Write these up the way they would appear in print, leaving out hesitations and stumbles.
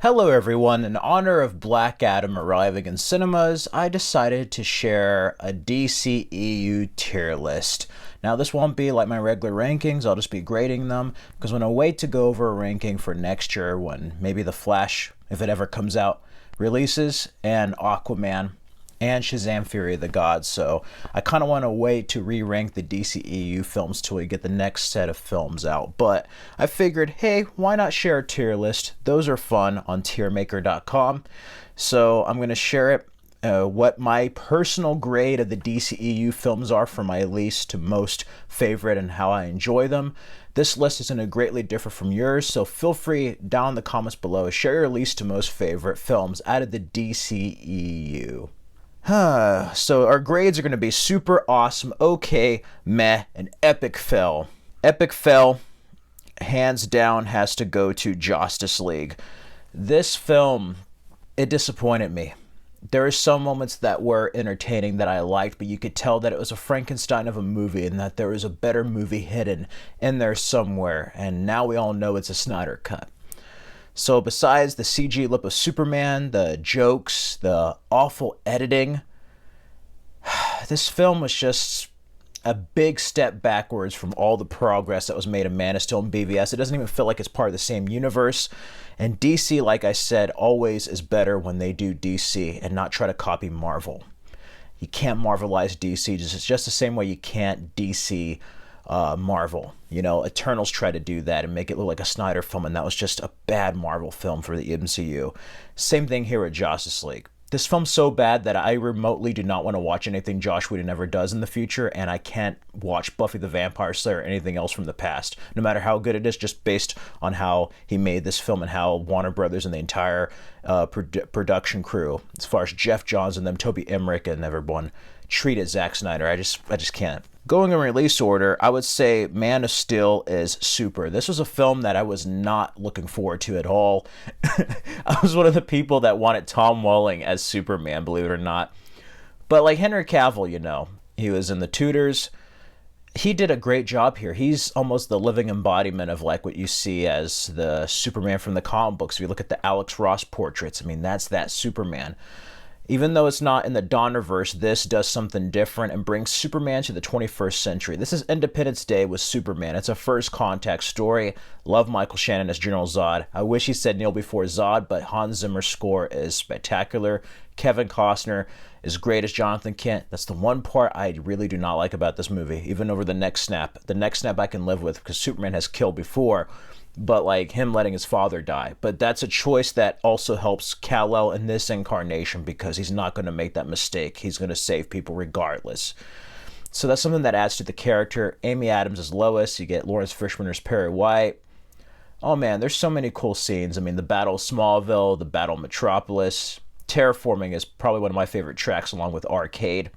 Hello everyone, in honor of Black Adam arriving in cinemas, I decided to share a DCEU tier list. Now this won't be like my regular rankings, I'll just be grading them, because when I wait to go over a ranking for next year when maybe The Flash, if it ever comes out, releases, and Aquaman, and Shazam Fury of the Gods, so I kind of want to wait to re-rank the DCEU films till we get the next set of films out. But I figured, hey, why not share a tier list? Those are fun on tiermaker.com. So I'm going to share it, what my personal grade of the DCEU films are from my least to most favorite and how I enjoy them. This list is going to greatly differ from yours, so feel free down in the comments below, share your least to most favorite films out of the DCEU. So our grades are going to be super awesome, okay, meh, and epic fail. Epic fail, hands down, has to go to Justice League. This film, it disappointed me. There are some moments that were entertaining that I liked, but you could tell that it was a Frankenstein of a movie and that there was a better movie hidden in there somewhere, and now we all know it's a Snyder Cut. So besides the CG lip of Superman, the jokes, the awful editing, this film was just a big step backwards from all the progress that was made in Man of Steel and BVS. It doesn't even feel like it's part of the same universe. And DC, like I said, always is better when they do DC and not try to copy Marvel. You can't Marvelize DC. It's just the same way you can't DC Marvel. You know, Eternals tried to do that and make it look like a Snyder film, and that was just a bad Marvel film for the MCU. Same thing here at Justice League. This film's so bad that I remotely do not want to watch anything Joss Whedon ever does in the future, and I can't watch Buffy the Vampire Slayer or anything else from the past, no matter how good it is, just based on how he made this film and how Warner Brothers and the entire production crew, as far as Jeff Johns and them, Toby Emmerich and everyone, treated Zack Snyder. I just can't. Going in release order, I would say Man of Steel is super. This was a film that I was not looking forward to at all. I was one of the people that wanted Tom Welling as Superman, believe it or not. But like Henry Cavill, you know, he was in The Tudors. He did a great job here. He's almost the living embodiment of like what you see as the Superman from the comic books. If you look at the Alex Ross portraits, I mean, that's that Superman. Even though it's not in the Donnerverse, this does something different and brings Superman to the 21st century. This is Independence Day with Superman. It's a first contact story. Love Michael Shannon as General Zod. I wish he said Kneel before Zod, but Hans Zimmer's score is spectacular. Kevin Costner is great as Jonathan Kent. That's the one part I really do not like about this movie, even over the next snap. The next snap I can live with because Superman has killed before. But like him letting his father die. But that's a choice that also helps Kal-El in this incarnation because he's not going to make that mistake. He's going to save people regardless. So that's something that adds to the character. Amy Adams as Lois. You get Lawrence Fishburne as Perry White. Oh man, there's so many cool scenes. I mean, the Battle of Smallville, the Battle of Metropolis. Terraforming is probably one of my favorite tracks along with Arcade.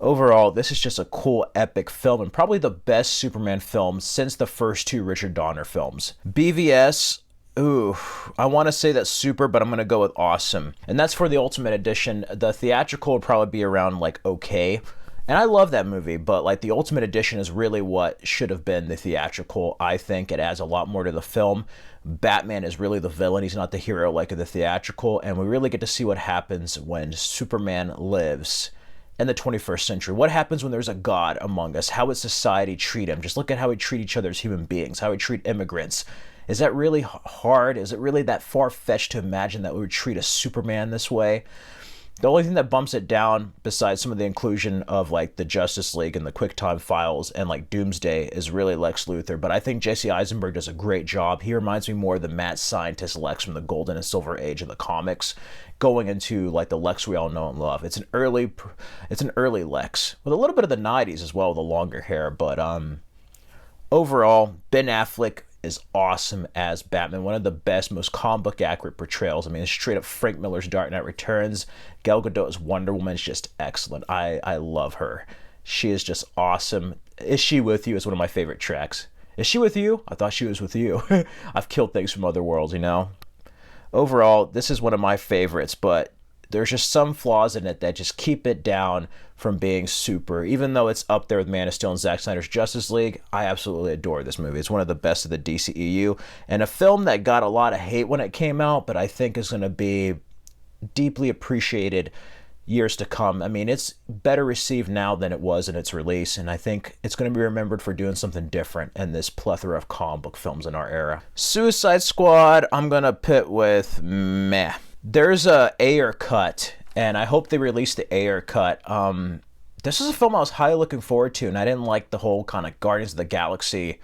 Overall, this is just a cool, epic film and probably the best Superman film since the first two Richard Donner films. BVS, ooh, I want to say that's super, but I'm going to go with awesome. And that's for the Ultimate Edition. The theatrical would probably be around like okay. And I love that movie, but like the Ultimate Edition is really what should have been the theatrical. I think it adds a lot more to the film. Batman is really the villain. He's not the hero like in the theatrical. And we really get to see what happens when Superman lives in the 21st century. What happens when there's a god among us? How would society treat him? Just look at how we treat each other as human beings, how we treat immigrants. Is that really hard? Is it really that far-fetched to imagine that we would treat a Superman this way? The only thing that bumps it down, besides some of the inclusion of like the Justice League and the QuickTime Files and like Doomsday, is really Lex Luthor. But I think Jesse Eisenberg does a great job. He reminds me more of the mad scientist Lex from the Golden and Silver Age of the comics, going into like the Lex we all know and love. It's an early Lex with a little bit of the 90s as well, with the longer hair. But overall, Ben Affleck is awesome as Batman. One of the best, most comic book accurate portrayals. I mean, it's straight up Frank Miller's Dark Knight Returns. Gal Gadot as Wonder Woman is just excellent. I love her. She is just awesome. Is She With You is one of my favorite tracks. Is she with you? I thought she was with you. I've killed things from other worlds, you know? Overall, this is one of my favorites, but There's just some flaws in it that just keep it down from being super. Even though it's up there with Man of Steel and Zack Snyder's Justice League, I absolutely adore this movie. It's one of the best of the DCEU, and a film that got a lot of hate when it came out, but I think is going to be deeply appreciated years to come. I mean, it's better received now than it was in its release, and I think it's going to be remembered for doing something different in this plethora of comic book films in our era. Suicide Squad, I'm going to pit with meh. There's a Ayer cut, and I hope they release the Ayer cut. This is a film I was highly looking forward to, and I didn't like the whole kind of Guardians of the Galaxy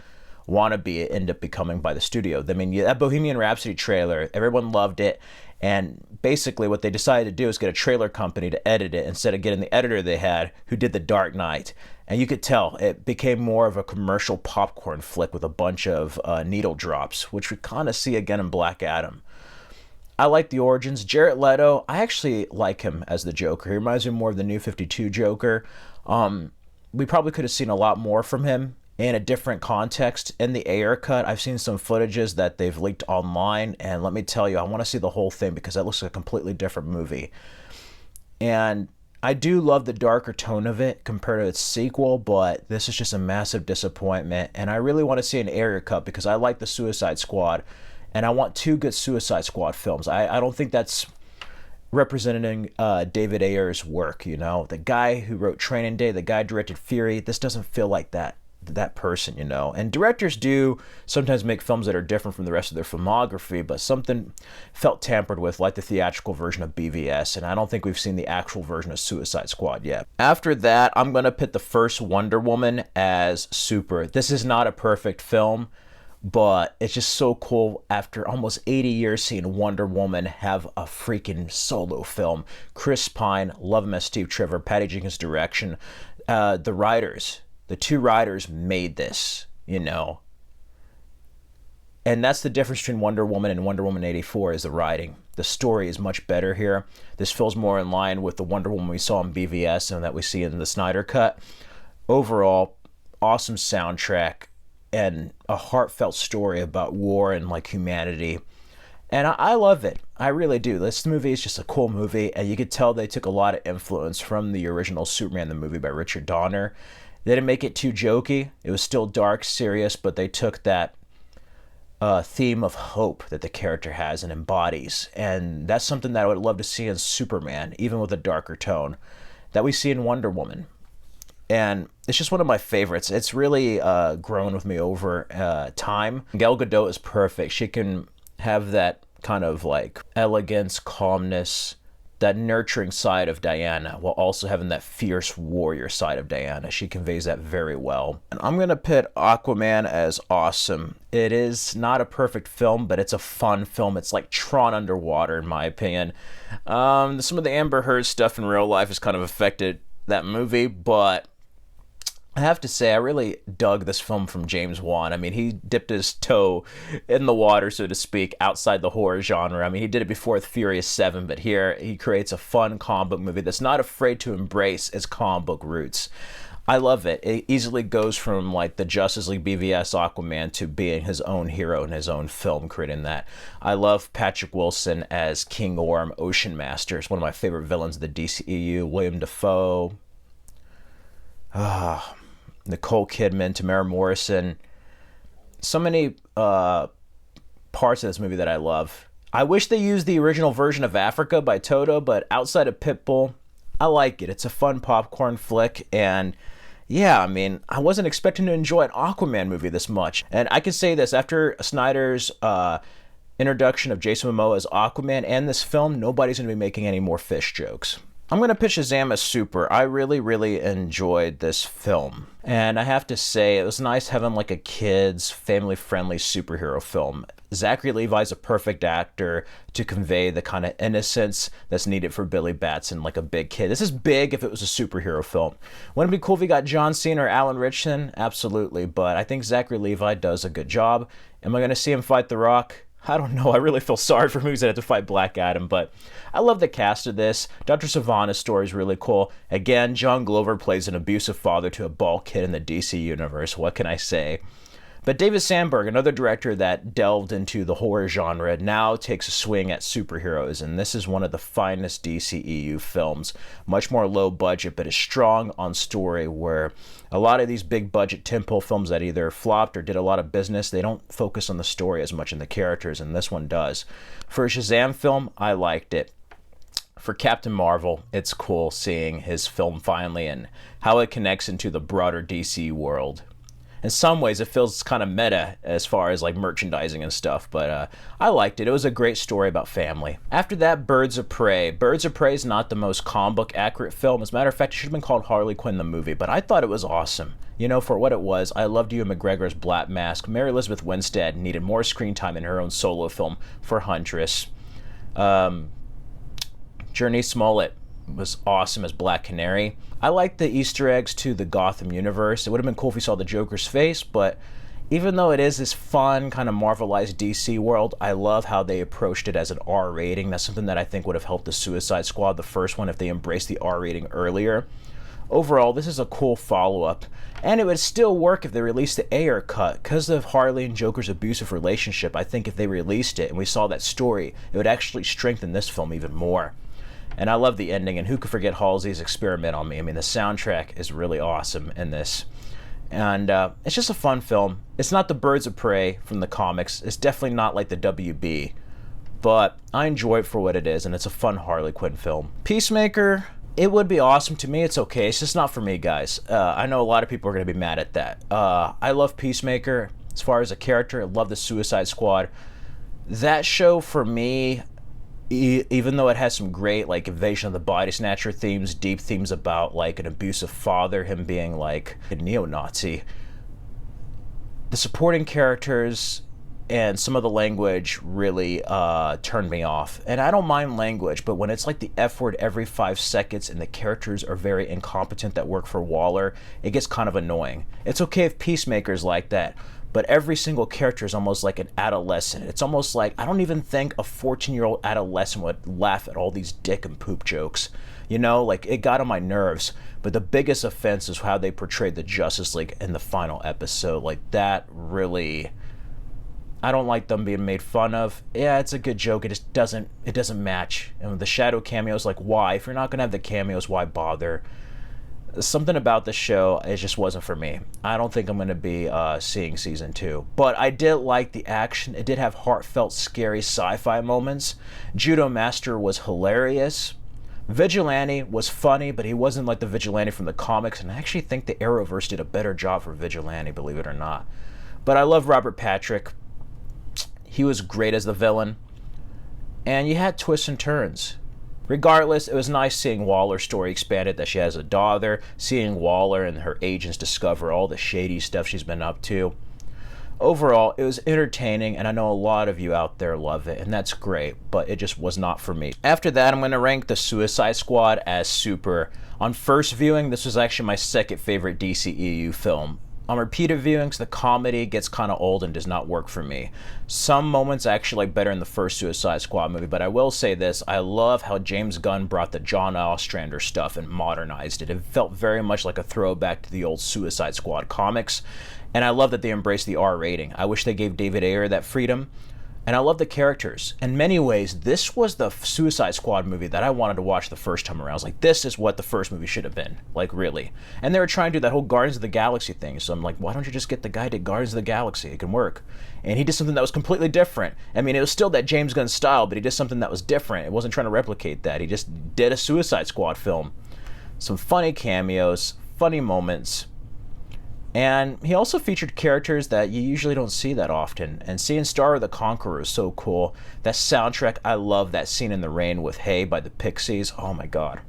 wannabe it ended up becoming by the studio. I mean, that Bohemian Rhapsody trailer, everyone loved it, and basically what they decided to do is get a trailer company to edit it instead of getting the editor they had who did The Dark Knight. And you could tell it became more of a commercial popcorn flick with a bunch of needle drops, which we kind of see again in Black Adam. I like the origins. Jared Leto, I actually like him as the Joker. He reminds me more of the New 52 Joker. We probably could have seen a lot more from him in a different context. In the Ayer cut, I've seen some footages that they've leaked online, and let me tell you, I want to see the whole thing because that looks like a completely different movie. And I do love the darker tone of it compared to its sequel, but this is just a massive disappointment, and I really want to see an Ayer cut because I like the Suicide Squad, and I want two good Suicide Squad films. I don't think that's representing David Ayer's work, you know? The guy who wrote Training Day, the guy who directed Fury, this doesn't feel like that person, you know. And directors do sometimes make films that are different from the rest of their filmography, but something felt tampered with, like the theatrical version of BVS, and I don't think we've seen the actual version of Suicide Squad yet. After that, I'm gonna pit the first Wonder Woman as super. This is not a perfect film, but it's just so cool after almost 80 years seeing Wonder Woman have a freaking solo film. Chris Pine, love him as Steve Trevor, Patty Jenkins' direction. The two writers made this, you know. And that's the difference between Wonder Woman and Wonder Woman 84 is the writing. The story is much better here. This feels more in line with the Wonder Woman we saw in BVS and that we see in the Snyder Cut. Overall, awesome soundtrack and a heartfelt story about war and like humanity. And I love it. I really do. This movie is just a cool movie, and you could tell they took a lot of influence from the original Superman the movie by Richard Donner. They didn't make it too jokey. It was still dark, serious, but they took that theme of hope that the character has and embodies. And that's something that I would love to see in Superman, even with a darker tone, that we see in Wonder Woman. And it's just one of my favorites. It's really grown with me over time. Gal Gadot is perfect. She can have that kind of like elegance, calmness, that nurturing side of Diana, while also having that fierce warrior side of Diana. She conveys that very well. And I'm going to pit Aquaman as awesome. It is not a perfect film, but it's a fun film. It's like Tron underwater, in my opinion. Some of the Amber Heard stuff in real life has kind of affected that movie, but I have to say, I really dug this film from James Wan. I mean, he dipped his toe in the water, so to speak, outside the horror genre. I mean, he did it before with Furious 7, but here he creates a fun comic book movie that's not afraid to embrace its comic book roots. I love it. It easily goes from like the Justice League BVS Aquaman to being his own hero in his own film, creating that. I love Patrick Wilson as King Orm, Ocean Master. It's one of my favorite villains of the DCEU. William Dafoe. Nicole Kidman, Tamara Morrison. So many parts of this movie that I love. I wish they used the original version of Africa by Toto, but outside of Pitbull, I like it. It's a fun popcorn flick, and yeah, I mean, I wasn't expecting to enjoy an Aquaman movie this much. And I can say this, after Snyder's introduction of Jason Momoa as Aquaman and this film, nobody's going to be making any more fish jokes. I'm going to pitch Shazam as super. I really, really enjoyed this film. And I have to say, it was nice having like a kid's family-friendly superhero film. Zachary Levi's a perfect actor to convey the kind of innocence that's needed for Billy Batson, like a big kid. This is big if it was a superhero film. Wouldn't it be cool if we got John Cena or Alan Ritchson? Absolutely. But I think Zachary Levi does a good job. Am I going to see him fight The Rock? I don't know. I really feel sorry for him who's going to have to fight Black Adam, but I love the cast of this. Dr. Sivana's story is really cool. Again, John Glover plays an abusive father to a bald kid in the DC universe. What can I say? But David Sandberg, another director that delved into the horror genre, now takes a swing at superheroes, and this is one of the finest DCEU films. Much more low budget, but is strong on story, where a lot of these big budget tentpole films that either flopped or did a lot of business, they don't focus on the story as much in the characters, and this one does. For a Shazam film, I liked it. For Captain Marvel, it's cool seeing his film finally and how it connects into the broader DC world. In some ways, it feels kind of meta as far as like merchandising and stuff, but I liked it. It was a great story about family. After that, Birds of Prey. Birds of Prey is not the most comic book accurate film. As a matter of fact, it should have been called Harley Quinn the movie, but I thought it was awesome. You know, for what it was, I loved Ewan McGregor's Black Mask. Mary Elizabeth Winstead needed more screen time in her own solo film for Huntress. Journey Smollett was awesome as Black Canary. I like the Easter eggs to the Gotham universe. It would have been cool if we saw the Joker's face, but even though it is this fun kind of Marvelized DC world, I love how they approached it as an R rating. That's something that I think would have helped the Suicide Squad, the first one, if they embraced the R rating earlier. Overall, this is a cool follow-up, and it would still work if they released the Ayer cut. Because of Harley and Joker's abusive relationship, I think if they released it and we saw that story, it would actually strengthen this film even more. And I love the ending, and who could forget Halsey's Experiment on Me? I mean, the soundtrack is really awesome in this. And it's just a fun film. It's not the Birds of Prey from the comics. It's definitely not like the WB. But I enjoy it for what it is, and it's a fun Harley Quinn film. Peacemaker, it would be awesome. To me, it's okay. It's just not for me, guys. I know a lot of people are going to be mad at that. I love Peacemaker. As far as a character, I love the Suicide Squad. That show, for me, even though it has some great like Invasion of the Body Snatcher themes, deep themes about like an abusive father, him being like a neo-Nazi, the supporting characters and some of the language really turned me off. And I don't mind language, but when it's like the F word every 5 seconds and the characters are very incompetent that work for Waller, it gets kind of annoying. It's okay if Peacemaker's like that, but every single character is almost like an adolescent. It's almost like, I don't even think a 14-year-old adolescent would laugh at all these dick and poop jokes. You know, like, it got on my nerves. But the biggest offense is how they portrayed the Justice League in the final episode. Like, that really, I don't like them being made fun of. Yeah, it's a good joke. It just doesn't match. And with the Shadow cameos, like, why? If you're not going to have the cameos, why bother? Something about the show, it just wasn't for me. I don't think I'm going to be seeing season 2. But I did like the action. It did have heartfelt, scary sci-fi moments. Judo Master was hilarious. Vigilante was funny, but he wasn't like the Vigilante from the comics. And I actually think the Arrowverse did a better job for Vigilante, believe it or not. But I love Robert Patrick. He was great as the villain. And you had twists and turns. Regardless, it was nice seeing Waller's story expanded, that she has a daughter, seeing Waller and her agents discover all the shady stuff she's been up to. Overall, it was entertaining, and I know a lot of you out there love it, and that's great, but it just was not for me. After that, I'm going to rank the Suicide Squad as super. On first viewing, this was actually my second favorite DCEU film. On repeated viewings, the comedy gets kind of old and does not work for me. Some moments I actually like better in the first Suicide Squad movie, but I will say this, I love how James Gunn brought the John Ostrander stuff and modernized it. It felt very much like a throwback to the old Suicide Squad comics, and I love that they embraced the R rating. I wish they gave David Ayer that freedom, and I love the characters. In many ways, this was the Suicide Squad movie that I wanted to watch the first time around. I was like, this is what the first movie should have been. Like, really. And they were trying to do that whole Guardians of the Galaxy thing. So I'm like, why don't you just get the guy who did Guardians of the Galaxy? It can work. And he did something that was completely different. I mean, it was still that James Gunn style, but he did something that was different. It wasn't trying to replicate that. He just did a Suicide Squad film. Some funny cameos, funny moments. And he also featured characters that you usually don't see that often. And seeing Star the Conqueror is so cool. That soundtrack, I love that scene in the rain with Hey by the Pixies. Oh my god.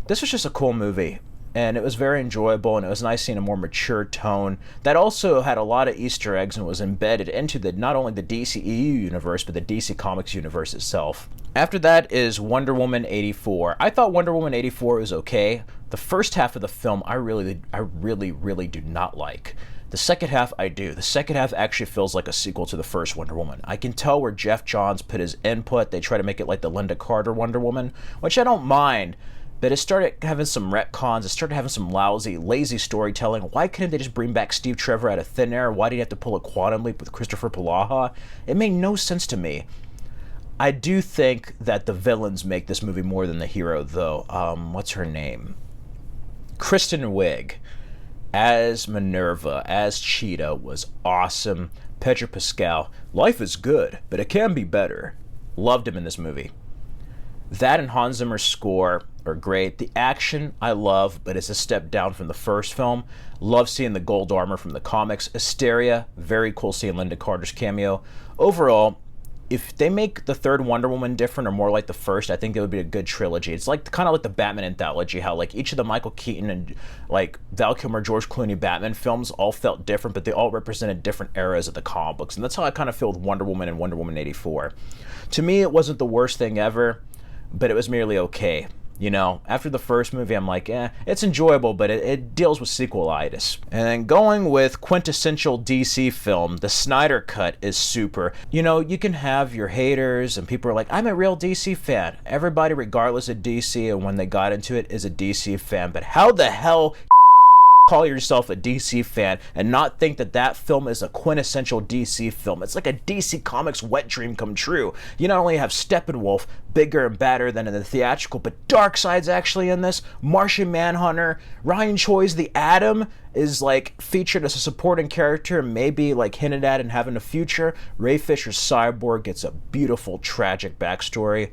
This was just a cool movie. And it was very enjoyable, and it was nice seeing a more mature tone that also had a lot of Easter eggs and was embedded into not only the DCEU universe, but the DC Comics universe itself. After that is Wonder Woman 84. I thought Wonder Woman 84 was okay. The first half of the film I really do not like. The second half I do. The second half actually feels like a sequel to the first Wonder Woman. I can tell where Jeff Johns put his input. They try to make it like the Linda Carter Wonder Woman, which I don't mind. but it started having some retcons. It started having some lazy storytelling. Why couldn't they just bring back Steve Trevor out of thin air? Why did you have to pull a quantum leap with Christopher Polaha? It made no sense to me. I do think that the villains make this movie more than the hero, though. What's her name? Kristen Wiig as Minerva, as Cheetah, was awesome. Pedro Pascal, life is good, but it can be better. Loved him in this movie. That and Hans Zimmer's score are great. The action I love, but it's a step down from the first film. Love seeing the gold armor from the comics. Hysteria, very cool seeing Linda Carter's cameo. Overall, if they make the third Wonder Woman different or more like the first, I think it would be a good trilogy. It's like kind of like the Batman anthology, how like each of the Michael Keaton and like Val Kilmer, George Clooney Batman films all felt different, but they all represented different eras of the comic books. And that's how I kind of feel with Wonder Woman and Wonder Woman 84. To me, it wasn't the worst thing ever, but it was merely okay. You know, after the first movie, I'm like, it's enjoyable, but it deals with sequelitis. And then going with quintessential DC film, the Snyder Cut is super. You know, you can have your haters, and people are like, I'm a real DC fan. Everybody, regardless of DC and when they got into it, is a DC fan. But how the hell call yourself a DC fan and not think that that film is a quintessential DC film? It's like a DC Comics wet dream come true. You not only have Steppenwolf, bigger and badder than in the theatrical, but Darkseid's actually in this. Martian Manhunter, Ryan Choi's The Atom is like featured as a supporting character and maybe like hinted at in having a future. Ray Fisher's Cyborg gets a beautiful, tragic backstory.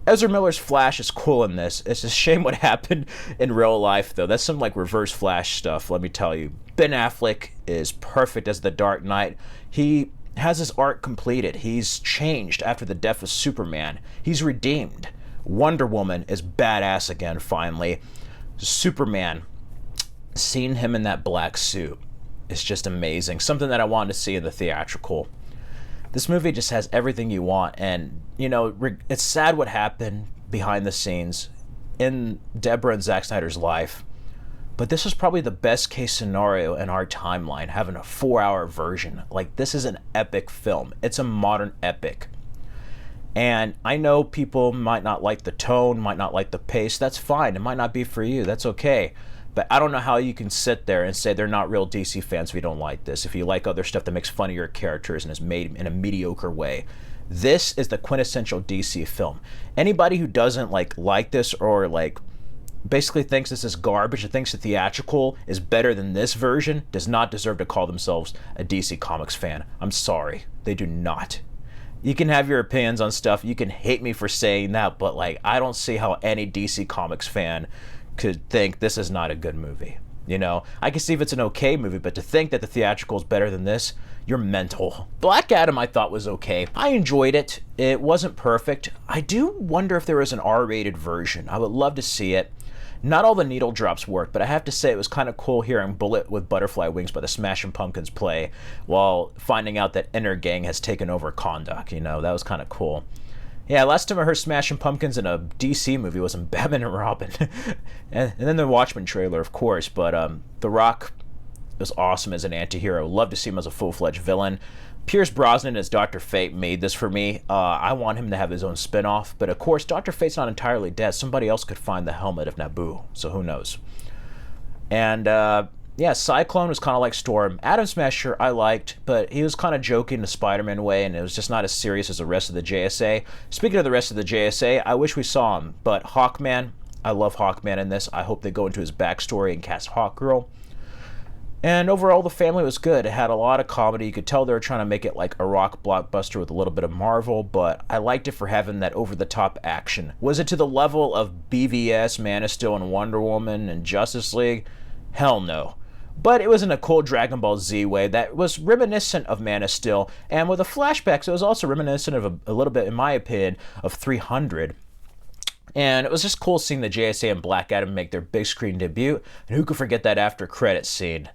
Ezra Miller's Flash is cool in this. It's a shame what happened in real life, though. That's some like reverse Flash stuff, let me tell you. Ben Affleck is perfect as the Dark Knight. He has his arc completed. He's changed after the death of Superman. He's redeemed. Wonder Woman is badass again, finally. Superman, seeing him in that black suit is just amazing. Something that I wanted to see in the theatrical. This movie just has everything you want, and, you know, it's sad what happened behind the scenes in Deborah and Zack Snyder's life, but this is probably the best case scenario in our timeline, having a 4-hour version. Like, this is an epic film. It's a modern epic. And I know people might not like the tone, might not like the pace. That's fine. It might not be for you. That's okay. But I don't know how you can sit there and say they're not real DC fans if you don't like this, if you like other stuff that makes fun of your characters and is made in a mediocre way. This is the quintessential DC film. Anybody who doesn't like this or like basically thinks this is garbage or thinks the theatrical is better than this version does not deserve to call themselves a DC Comics fan. I'm sorry. They do not. You can have your opinions on stuff. You can hate me for saying that, but like I don't see how any DC Comics fan could think this is not a good movie. You know, I can see if it's an okay movie, but to think that the theatrical is better than this, you're mental. Black Adam I thought was okay. I enjoyed it. It wasn't perfect. I do wonder if there was an R-rated version. I would love to see it. Not all the needle drops worked, but I have to say it was kind of cool hearing Bullet with Butterfly Wings by the Smashing Pumpkins play while finding out that Inner Gang has taken over Kahndaq. You know, that was kind of cool. Yeah, last time I heard Smashing Pumpkins in a DC movie was in Batman and Robin. and then the Watchmen trailer, of course. But The Rock was awesome as an anti-hero. Love to see him as a full-fledged villain. Pierce Brosnan as Dr. Fate made this for me. I want him to have his own spin-off. But of course, Dr. Fate's not entirely dead. Somebody else could find the helmet of Naboo. So who knows? And yeah, Cyclone was kind of like Storm. Atom Smasher I liked, but he was kind of joking the Spider-Man way, and it was just not as serious as the rest of the JSA. Speaking of the rest of the JSA, I wish we saw him, but Hawkman, I love Hawkman in this. I hope they go into his backstory and cast Hawkgirl. And overall, the family was good. It had a lot of comedy. You could tell they were trying to make it like a rock blockbuster with a little bit of Marvel, but I liked it for having that over-the-top action. Was it to the level of BVS, Man of Steel, and Wonder Woman, and Justice League? Hell no. But it was in a cool Dragon Ball Z way that was reminiscent of Man of Steel, and with the flashbacks, it was also reminiscent of a little bit, in my opinion, of 300. And it was just cool seeing the JSA and Black Adam make their big screen debut, and who could forget that after credits scene?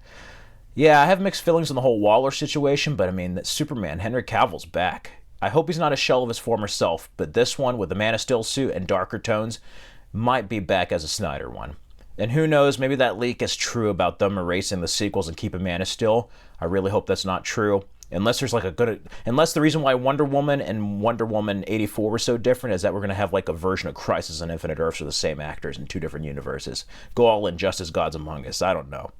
Yeah, I have mixed feelings on the whole Waller situation, but I mean, that Superman, Henry Cavill's back. I hope he's not a shell of his former self, but this one with the Man of Steel suit and darker tones might be back as a Snyder one. And who knows, maybe that leak is true about them erasing the sequels and keeping Man of Steel. I really hope that's not true. Unless there's like unless the reason why Wonder Woman and Wonder Woman 84 were so different is that we're going to have like a version of Crisis on Infinite Earths with the same actors in 2 different universes. Go all in just as Gods Among Us. I don't know.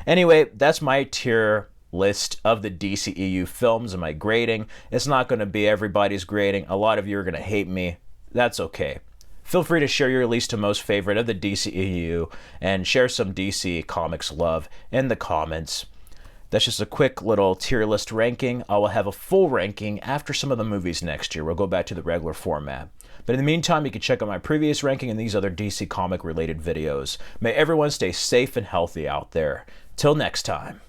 Anyway, that's my tier list of the DCEU films and my grading. It's not going to be everybody's grading. A lot of you are going to hate me. That's okay. Feel free to share your least to most favorite of the DCEU and share some DC Comics love in the comments. That's just a quick little tier list ranking. I will have a full ranking after some of the movies next year. We'll go back to the regular format. But in the meantime, you can check out my previous ranking and these other DC comic related videos. May everyone stay safe and healthy out there. Till next time.